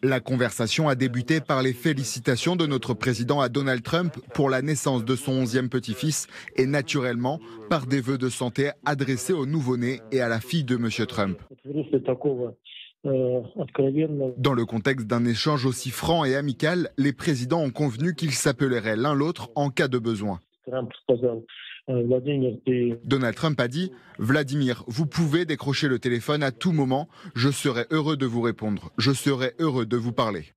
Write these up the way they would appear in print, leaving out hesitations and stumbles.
La conversation a débuté par les félicitations de notre président à Donald Trump pour la naissance de son 11e petit-fils et naturellement par des vœux de santé adressés au nouveau-né et à la fille de M. Trump. Dans le contexte d'un échange aussi franc et amical, les présidents ont convenu qu'ils s'appelleraient l'un l'autre en cas de besoin. Donald Trump a dit « Vladimir, vous pouvez décrocher le téléphone à tout moment, je serai heureux de vous répondre, je serai heureux de vous parler ».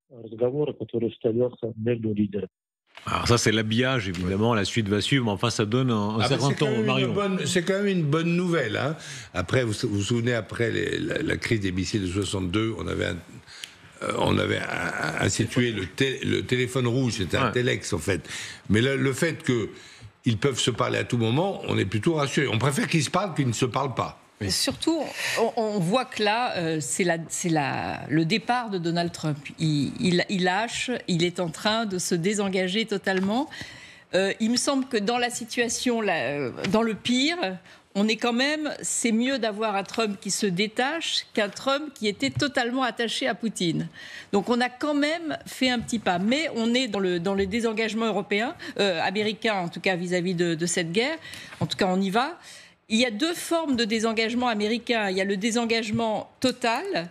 Alors ça c'est l'habillage évidemment, la suite va suivre, mais enfin ça donne un certain ton, Marion. C'est quand même une bonne nouvelle. Hein. Après, vous vous souvenez, après la crise des missiles de 62, on avait institué le téléphone rouge, c'était un téléx en fait. Mais le fait qu'ils peuvent se parler à tout moment, on est plutôt rassuré. On préfère qu'ils se parlent qu'ils ne se parlent pas. Oui. Surtout, on voit que là, c'est le départ de Donald Trump. Il lâche, il est en train de se désengager totalement. Il me semble que dans la situation, dans le pire, on est quand même, c'est mieux d'avoir un Trump qui se détache qu'un Trump qui était totalement attaché à Poutine. Donc on a quand même fait un petit pas. Mais on est dans le désengagement européen, américain en tout cas vis-à-vis de cette guerre. En tout cas, on y va. Il y a deux formes de désengagement américain. Il y a le désengagement total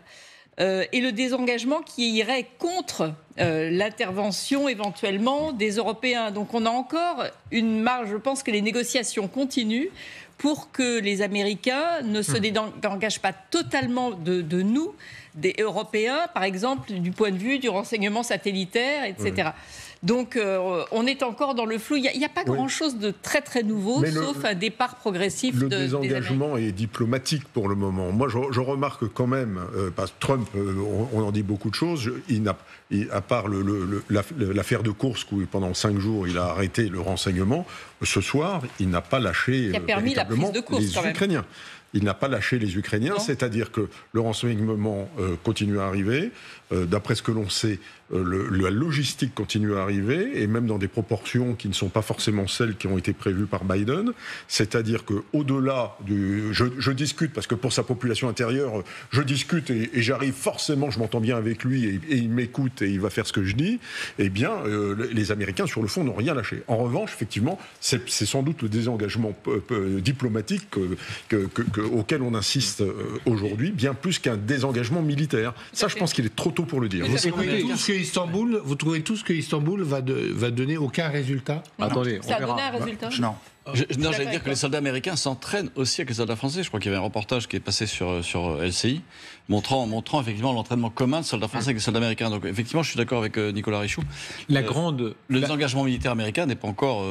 et le désengagement qui irait contre l'intervention éventuellement des Européens. Donc on a encore une marge. Je pense que les négociations continuent pour que les Américains ne se désengagent pas totalement de nous, des Européens, par exemple, du point de vue du renseignement satellitaire, etc. Donc, on est encore dans le flou. Il n'y a pas grand-chose de très, très nouveau, sauf un départ progressif le désengagement est diplomatique pour le moment. Moi, je remarque quand même, parce que Trump, on en dit beaucoup de choses, à part l'affaire de Kursk, où pendant 5 jours, il a arrêté le renseignement, ce soir, il n'a pas lâché qui a permis la prise de Kursk, les Ukrainiens. Il n'a pas lâché les Ukrainiens, c'est-à-dire que le renseignement continue à arriver. D'après ce que l'on sait, la logistique continue à arriver, et même dans des proportions qui ne sont pas forcément celles qui ont été prévues par Biden. C'est-à-dire qu'au-delà du... Je discute, parce que pour sa population intérieure, je discute et j'arrive forcément, je m'entends bien avec lui, et il m'écoute et il va faire ce que je dis. Eh bien, les Américains, sur le fond, n'ont rien lâché. En revanche, effectivement, c'est sans doute le désengagement diplomatique auquel on insiste aujourd'hui, bien plus qu'un désengagement militaire. Ça, je pense qu'il est trop tôt pour le dire. Vous trouvez tous que Istanbul va donner aucun résultat? Attendez, ça a donné un résultat? Non. J'allais dire que les soldats américains s'entraînent aussi avec les soldats français. Je crois qu'il y avait un reportage qui est passé sur LCI montrant effectivement l'entraînement commun de soldats français avec les soldats américains. Donc effectivement, je suis d'accord avec Nicolas Richoux. Le désengagement militaire américain n'est pas encore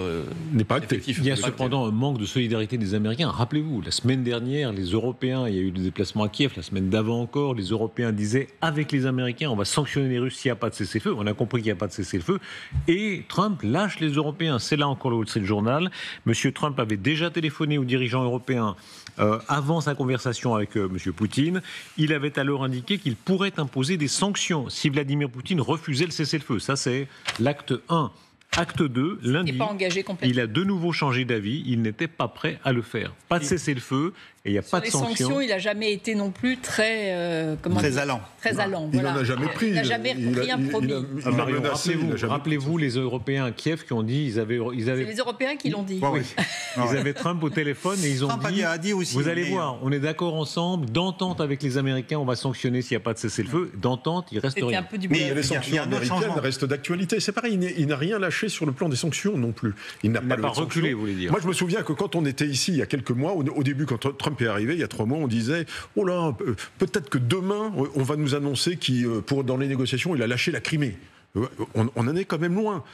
effectif. Il y a cependant un manque de solidarité des Américains. Rappelez-vous, la semaine dernière, les Européens, il y a eu des déplacements à Kiev, la semaine d'avant encore, les Européens disaient avec les Américains, on va sanctionner les Russes s'il n'y a pas de cessez-le-feu. On a compris qu'il n'y a pas de cessez-le-feu. Et Trump lâche les Européens. C'est là encore le Wall Street Journal. Monsieur Trump avait déjà téléphoné aux dirigeants européens avant sa conversation avec M. Poutine. Il avait alors indiqué qu'il pourrait imposer des sanctions si Vladimir Poutine refusait le cessez-le-feu. Ça, c'est l'acte 1. Acte 2, lundi, il a de nouveau changé d'avis. Il n'était pas prêt à le faire. Pas de cessez-le-feu et il n'y a pas de sanctions. Il n'a jamais été non plus très allant. Très allant. Il n'en a jamais pris. Il n'a jamais rien promis. Rappelez-vous les Européens à Kiev qui ont dit... C'est les Européens qui l'ont dit. Oui. Ils avaient Trump au téléphone et ils ont dit aussi, vous allez voir, on est d'accord ensemble, d'entente avec les Américains, on va sanctionner s'il n'y a pas de cessez-le-feu. D'entente, il reste rien. Mais les sanctions américaines restent d'actualité. C'est pareil, il n'a rien lâché sur le plan des sanctions non plus. Il n'a pas reculé, vous voulez dire. Moi, je me souviens que quand on était ici il y a quelques mois, au début, quand Trump est arrivé, il y a 3 mois, on disait « Oh là, peut-être que demain, on va nous annoncer dans les négociations, il a lâché la Crimée. » On en est quand même loin.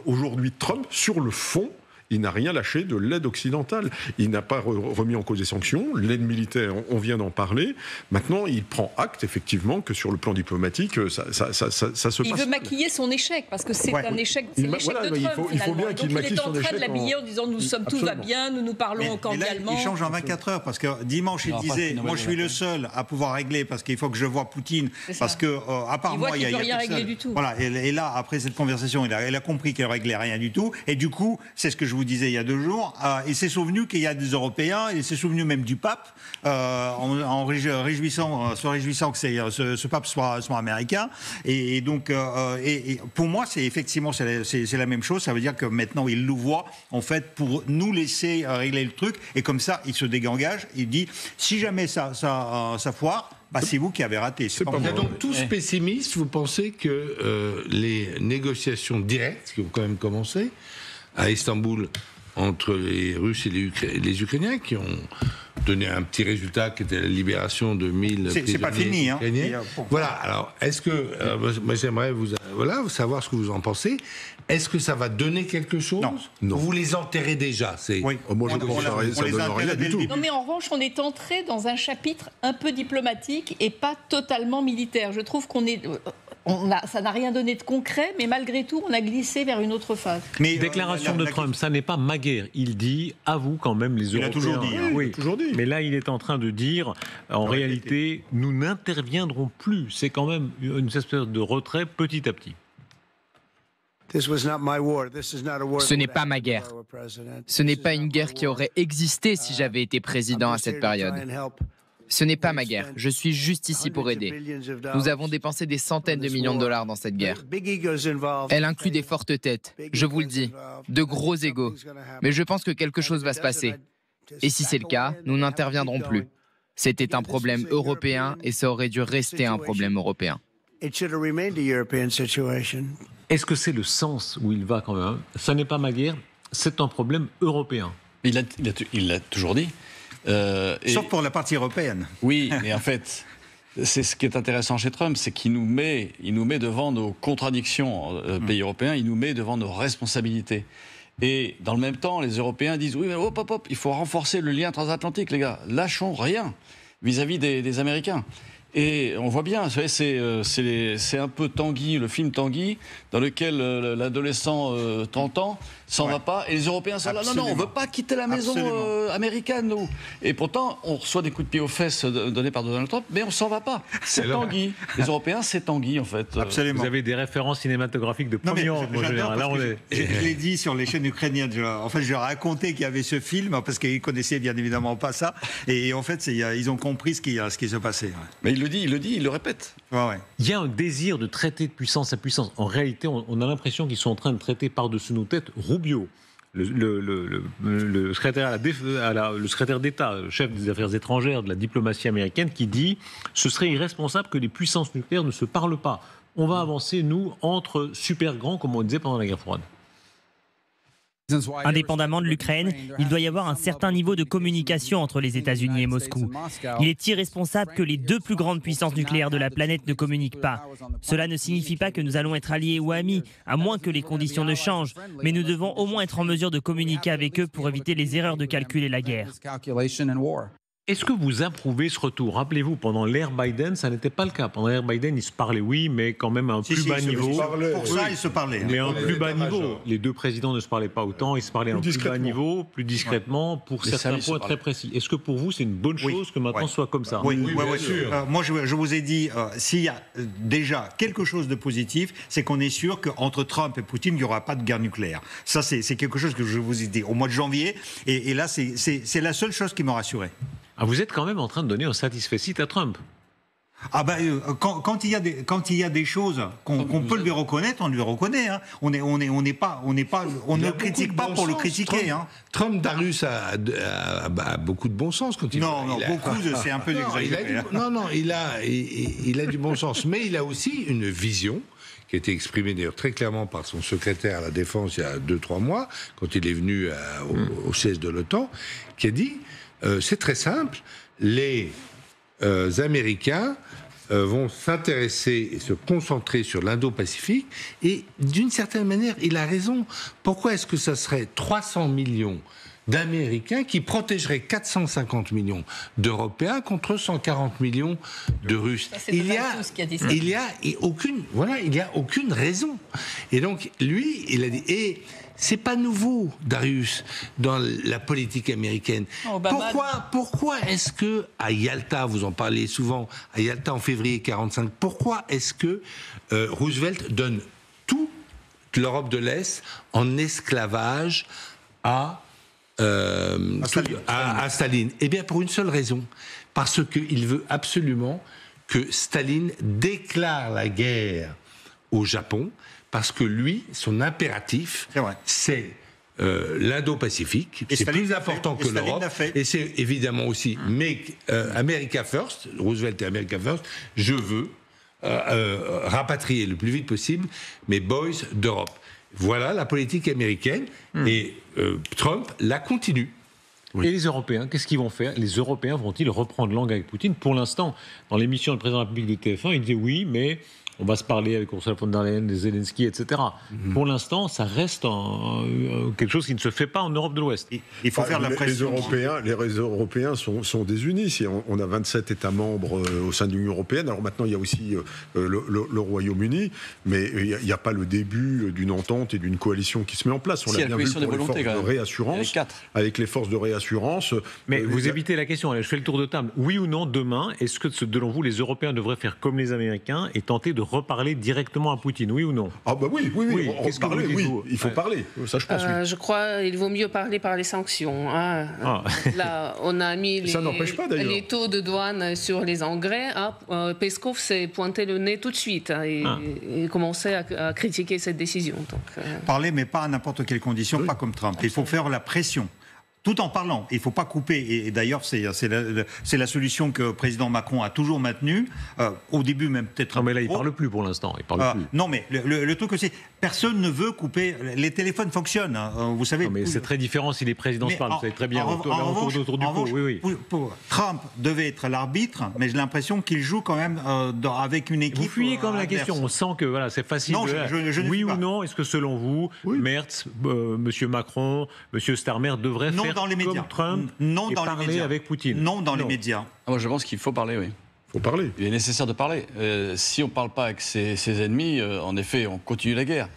Aujourd'hui, Trump, sur le fond, il n'a rien lâché de l'aide occidentale. Il n'a pas remis en cause les sanctions. L'aide militaire, on vient d'en parler. Maintenant, il prend acte, effectivement, que sur le plan diplomatique, ça se passe. Il veut maquiller son échec, parce que c'est un échec, c'est l'échec de Trump, il faut bien qu'il maquille son échec. Donc il est en train de l'habiller en disant « Nous sommes tout va bien, nous parlons cordialement ». Il change en 24 heures, parce que dimanche, il disait « Moi, je suis le seul à pouvoir régler, parce qu'il faut que je voie Poutine, parce que à part moi, il n'y a rien réglé du tout ». Voilà. Et là, après cette conversation, il a compris qu'il ne réglait rien du tout. Et du coup, c'est ce que je vous vous disais il y a 2 jours, il s'est souvenu qu'il y a des Européens, il s'est souvenu même du pape, se réjouissant que ce pape soit américain. Et donc, pour moi, c'est effectivement c'est la même chose. Ça veut dire que maintenant, il nous voit, en fait, pour nous laisser régler le truc. Et comme ça, il se désengage. Il dit, si jamais ça foire, c'est vous qui avez raté. Vous êtes donc tous pessimistes. Vous pensez que les négociations directes, qui ont quand même commencé à Istanbul entre les Russes et les Ukrainiens, qui ont donné un petit résultat qui était la libération de 1000 prisonniers. C'est pas fini, hein. Voilà. Alors, est-ce que moi j'aimerais savoir ce que vous en pensez. Est-ce que ça va donner quelque chose? Non. Vous les enterrez déjà. Moi, je pense que ça ne donne rien du tout. Non, mais en revanche, on est entré dans un chapitre un peu diplomatique et pas totalement militaire. Je trouve ça n'a rien donné de concret, mais malgré tout, on a glissé vers une autre phase. Mais déclaration de Trump, ça n'est pas ma guerre. Il dit, à vous quand même, les Européens. Il a toujours dit. Oui, toujours dit. Mais là, il est en train de dire, en réalité, nous n'interviendrons plus. C'est quand même une espèce de retrait petit à petit. Ce n'est pas ma guerre. Ce n'est pas une guerre qui aurait existé si j'avais été président à cette période. Ce n'est pas ma guerre. Je suis juste ici pour aider. Nous avons dépensé des centaines de millions de dollars dans cette guerre. Elle inclut des fortes têtes, je vous le dis, de gros égos. Mais je pense que quelque chose va se passer. Et si c'est le cas, nous n'interviendrons plus. C'était un problème européen et ça aurait dû rester un problème européen. Est-ce que c'est le sens où il va quand même? Ça n'est pas ma guerre, c'est un problème européen. Il l'a toujours dit. Sauf pour la partie européenne. Oui, mais en fait, c'est ce qui est intéressant chez Trump, c'est qu'il nous met devant nos contradictions, pays européens, il nous met devant nos responsabilités. Et dans le même temps, les Européens disent, oui, mais hop, il faut renforcer le lien transatlantique, les gars. Lâchons rien vis-à-vis des Américains. Et on voit bien, vous savez, c'est un peu Tanguy, le film Tanguy, dans lequel l'adolescent 30 ans s'en va pas, et les Européens sont là. Non, on veut pas quitter la maison américaine, nous. Et pourtant, on reçoit des coups de pied aux fesses donnés par Donald Trump, mais on s'en va pas. C'est Tanguy. Les Européens, c'est Tanguy, en fait. Absolument. Vous avez des références cinématographiques de premier ordre, en général. Là, je l'ai dit sur les chaînes ukrainiennes. En fait, je racontais qu'il y avait ce film, parce qu'ils connaissaient bien évidemment pas ça. Et en fait, ils ont compris ce qui se passait. Mais il le répète. Ouais. Il y a un désir de traiter de puissance à puissance. En réalité, on a l'impression qu'ils sont en train de traiter par-dessus nos têtes Rubio, le secrétaire d'État, le chef des affaires étrangères de la diplomatie américaine, qui dit « Ce serait irresponsable que les puissances nucléaires ne se parlent pas. On va avancer, nous, entre super grands, comme on disait pendant la guerre froide. » Indépendamment de l'Ukraine, il doit y avoir un certain niveau de communication entre les États-Unis et Moscou. Il est irresponsable que les 2 plus grandes puissances nucléaires de la planète ne communiquent pas. Cela ne signifie pas que nous allons être alliés ou amis, à moins que les conditions ne changent, mais nous devons au moins être en mesure de communiquer avec eux pour éviter les erreurs de calcul et la guerre. Est-ce que vous approuvez ce retour? Rappelez-vous, pendant l'ère Biden, ça n'était pas le cas. Pendant l'ère Biden, ils se parlaient, oui, mais quand même à un plus bas niveau. Pour ça, ils se parlaient. Mais à un plus bas niveau. Les 2 présidents ne se parlaient pas autant, ils se parlaient à un plus bas niveau, plus discrètement, pour certains points très précis. Est-ce que pour vous, c'est une bonne chose que maintenant ce soit comme ça? Oui, bien sûr. Moi, je vous ai dit, s'il y a déjà quelque chose de positif, c'est qu'on est sûr qu'entre Trump et Poutine, il n'y aura pas de guerre nucléaire. Ça, c'est quelque chose que je vous ai dit au mois de janvier. Et là, c'est la seule chose qui me rassurait. Ah, vous êtes quand même en train de donner un satisfecit à Trump. Quand il y a des choses qu'on peut lui reconnaître, on lui reconnaît. Hein. On ne critique pas pour le critiquer. Trump, Darius a beaucoup de bon sens quand il. Non, c'est un peu exagéré. Il a du bon sens, mais il a aussi une vision qui a été exprimée d'ailleurs très clairement par son secrétaire à la Défense il y a 2-3 mois, quand il est venu au siège de l'OTAN, qui a dit c'est très simple, les Américains vont s'intéresser et se concentrer sur l'Indo-Pacifique, et d'une certaine manière, il a raison. Pourquoi est-ce que ça serait 300 millions d'Américains qui protégeraient 450 millions d'Européens contre 140 millions de Russes? Il y a aucune raison. Et donc, lui, il a dit... Et c'est pas nouveau, Darius, dans la politique américaine. Pourquoi est-ce que, à Yalta, vous en parlez souvent, à Yalta en février 1945, pourquoi est-ce que Roosevelt donne toute l'Europe de l'Est en esclavage à Staline. Eh bien, pour une seule raison. Parce qu'il veut absolument que Staline déclare la guerre au Japon, parce que lui, son impératif, c'est l'Indo-Pacifique. C'est plus important que l'Europe. Et c'est évidemment aussi America First, Roosevelt et America First. Je veux rapatrier le plus vite possible mes boys d'Europe. Voilà la politique américaine. Et Trump la continue. Oui. Et les Européens, qu'est-ce qu'ils vont faire? Les Européens vont-ils reprendre langue avec Poutine? Pour l'instant, dans l'émission du président de la République de TF1, il disait oui, mais on va se parler avec Ursula von der Leyen, Zelensky, etc. Pour l'instant, ça reste quelque chose qui ne se fait pas en Europe de l'Ouest. Il faut faire la pression. Les Européens sont désunis. Si on a 27 États membres au sein de l'Union européenne, alors maintenant il y a aussi le Royaume-Uni, mais il n'y a pas le début d'une entente et d'une coalition qui se met en place. On l'a bien vu pour les forces de réassurance, avec les forces de réassurance. Mais vous évitez la question, allez, je fais le tour de table. Oui ou non, demain, est-ce que selon vous, les Européens devraient faire comme les Américains et tenter de reparler directement à Poutine, oui ou non? Ah bah oui, il faut parler, ça je pense. Je crois qu'il vaut mieux parler par les sanctions. Hein. Là, on a mis les taux de douane sur les engrais. Peskov s'est pointé le nez tout de suite et commençait à critiquer cette décision. Donc, Parler, mais pas à n'importe quelle condition, pas comme Trump. Il faut faire la pression. Tout en parlant, il ne faut pas couper. Et d'ailleurs, c'est la solution que le président Macron a toujours maintenue. Au début, même peut-être. Non, mais là, il ne parle plus pour l'instant. Il parle plus. Non, mais le truc aussi, personne ne veut couper. Les téléphones fonctionnent. Vous savez. Non, mais c'est très différent si les présidents se parlent. Vous savez très bien. Autour du pot. Oui. Trump devait être l'arbitre, mais j'ai l'impression qu'il joue quand même avec une équipe. Vous fuyez quand même la question. On sent que voilà, c'est facile. Non, oui ou non, est-ce que selon vous, Merz, Monsieur Macron, Monsieur Starmer devraient faire dans les médias. Comme Trump et parler avec Poutine? Non, dans les médias. Moi, je pense qu'il faut parler, oui. Il faut parler. Il est nécessaire de parler. Si on ne parle pas avec ses ennemis, en effet, on continue la guerre.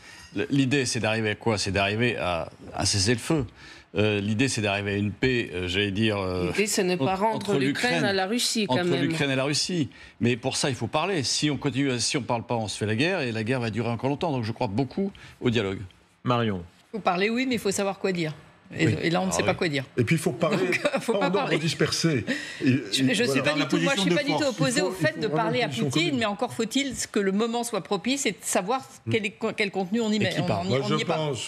L'idée, c'est d'arriver à quoi? C'est d'arriver à cesser le feu. L'idée, c'est d'arriver à une paix, j'allais dire. L'idée, ce n'est pas rendre l'Ukraine à la Russie, quand même. Entre l'Ukraine et la Russie. Mais pour ça, il faut parler. Si on ne parle pas, on se fait la guerre, et la guerre va durer encore longtemps. Donc je crois beaucoup au dialogue. Marion. Il faut parler, oui, mais il faut savoir quoi dire. Et là, on ne sait pas quoi dire. Et puis, il faut parler. Faut pas parler. Disperser. Je ne suis pas du tout. Moi, je suis pas du tout opposé au fait de parler à Poutine, mais encore faut-il que le moment soit propice et de savoir quel contenu on y met.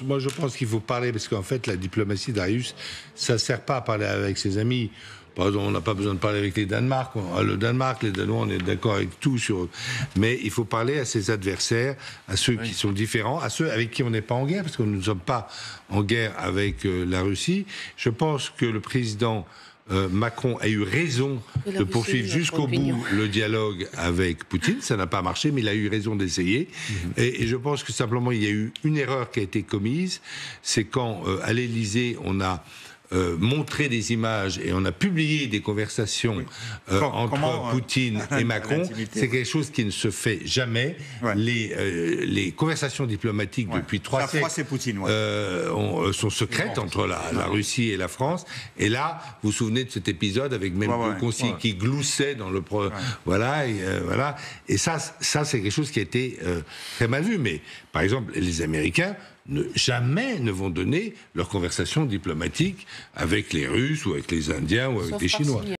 Moi, je pense qu'il faut parler parce qu'en fait, la diplomatie d'Arius, ça ne sert pas à parler avec ses amis. Par exemple, on n'a pas besoin de parler avec les Danemark. Le Danemark, les Danois, on est d'accord avec tout sur. Mais il faut parler à ses adversaires, à ceux qui sont différents, à ceux avec qui on n'est pas en guerre, parce que nous ne sommes pas en guerre avec la Russie. Je pense que le président Macron a eu raison de poursuivre jusqu'au bout le dialogue avec Poutine. Ça n'a pas marché, mais il a eu raison d'essayer. Et je pense que simplement, il y a eu une erreur qui a été commise. C'est quand, à l'Élysée, on a montrer des images et on a publié des conversations entre Poutine et Macron. C'est quelque chose qui ne se fait jamais. Les conversations diplomatiques depuis 3 siècles sont secrètes entre la Russie et la France. Et là, vous vous souvenez de cet épisode avec même Consigne qui gloussait dans le... Voilà. Et ça c'est quelque chose qui a été très mal vu. Mais par exemple, les Américains jamais ne vont donner leur conversation diplomatique avec les Russes ou avec les Indiens ou avec les Chinois.